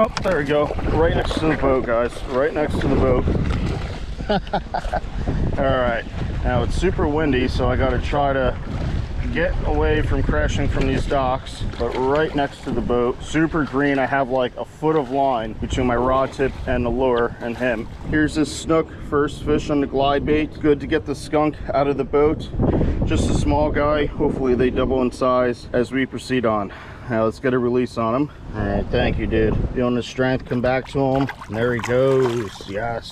Oh, there we go. Right next to the boat, guys. Right next to the boat. All right. Now it's super windy, so I got to try to get away from crashing from these docks, but right next to the boat, super green. I have like a foot of line between my rod tip and the lure and him. Here's this snook, first fish on the glide bait. Good to get the skunk out of the boat. Just a small guy. Hopefully they double in size as we proceed on. Now let's get a release on him. All right, thank you, dude. Feeling the strength come back to him. And there he goes. Yes.